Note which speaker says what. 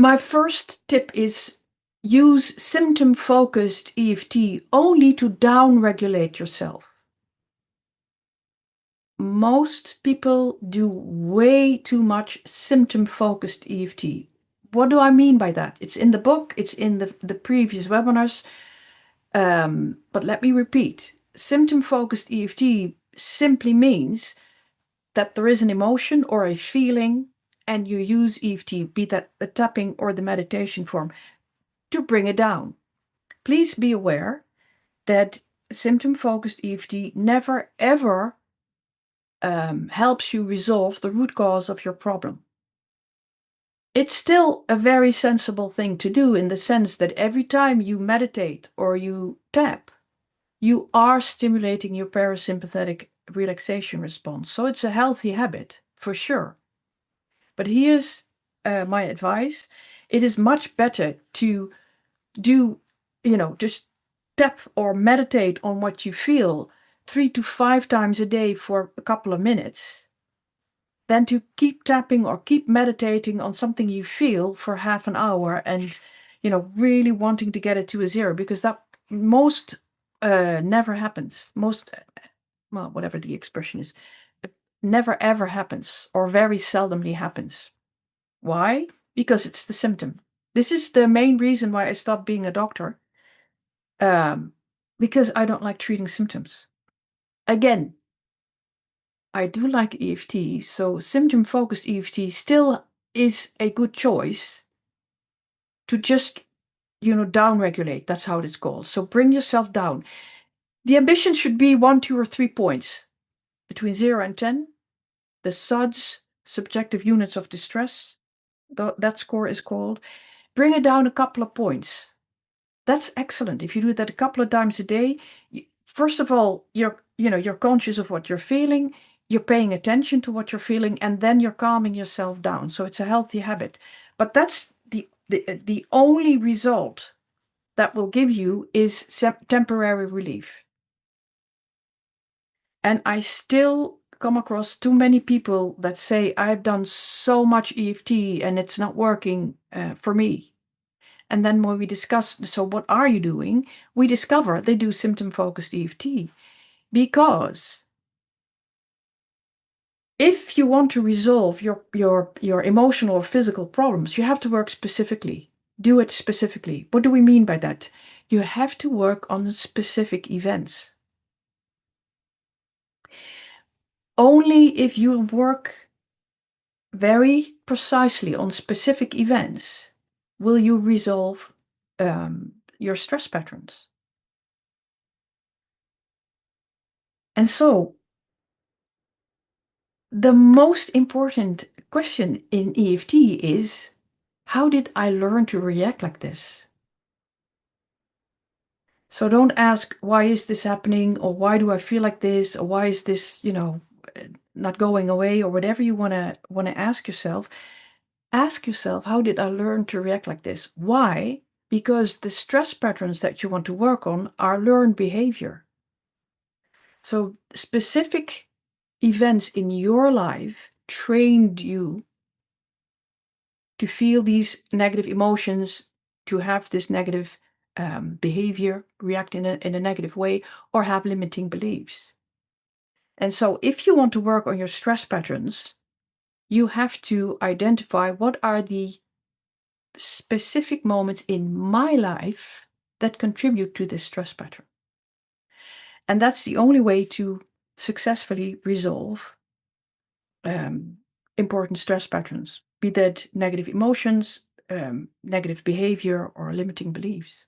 Speaker 1: My first tip is use symptom-focused EFT only to down-regulate yourself. Most people do way too much symptom-focused EFT. What do I mean by that? It's in the book, it's in the previous webinars, but let me repeat. Symptom-focused EFT simply means that there is an emotion or a feeling and you use EFT, be that the tapping or the meditation form, to bring it down. Please be aware that symptom-focused EFT never ever helps you resolve the root cause of your problem. It's still a very sensible thing to do in the sense that every time you meditate or you tap, you are stimulating your parasympathetic relaxation response. So it's a healthy habit for sure. But here's my advice. It is much better to do, just tap or meditate on what you feel 3 to 5 times a day for a couple of minutes than to keep tapping or keep meditating on something you feel for half an hour and, really wanting to get it to a 0, because that most never happens. Well, whatever the expression is, never ever happens or very seldomly happens. Why? Because it's the symptom. This is the main reason why I stopped being a doctor. Because I don't like treating symptoms. Again, I do like EFT, so symptom-focused EFT still is a good choice to just, down-regulate. That's how it's called. So bring yourself down. The ambition should be 1, 2, or 3 points. Between 0 and 10, the SUDS, subjective units of distress, that score is called. Bring it down a couple of points. That's excellent. If you do that a couple of times a day, first of all, you're conscious of what you're feeling, you're paying attention to what you're feeling, and then you're calming yourself down. So it's a healthy habit. But that's the only result that will give you is temporary relief. And I still come across too many people that say, I've done so much EFT and it's not working for me. And then when we discuss, so what are you doing? We discover they do symptom-focused EFT. Because if you want to resolve your emotional or physical problems, you have to work specifically. Do it specifically. What do we mean by that? You have to work on specific events. Only if you work very precisely on specific events will you resolve your stress patterns. And so the most important question in EFT is, how did I learn to react like this? So don't ask, why is this happening? Or why do I feel like this? Or why is this, not going away? Or whatever you want to ask yourself. Ask yourself, how did I learn to react like this? Why? Because the stress patterns that you want to work on are learned behavior. So specific events in your life trained you to feel these negative emotions, to have this negative behavior, react in a negative way, or have limiting beliefs. And so if you want to work on your stress patterns, you have to identify what are the specific moments in my life that contribute to this stress pattern. And that's the only way to successfully resolve important stress patterns, be that negative emotions, negative behavior, or limiting beliefs.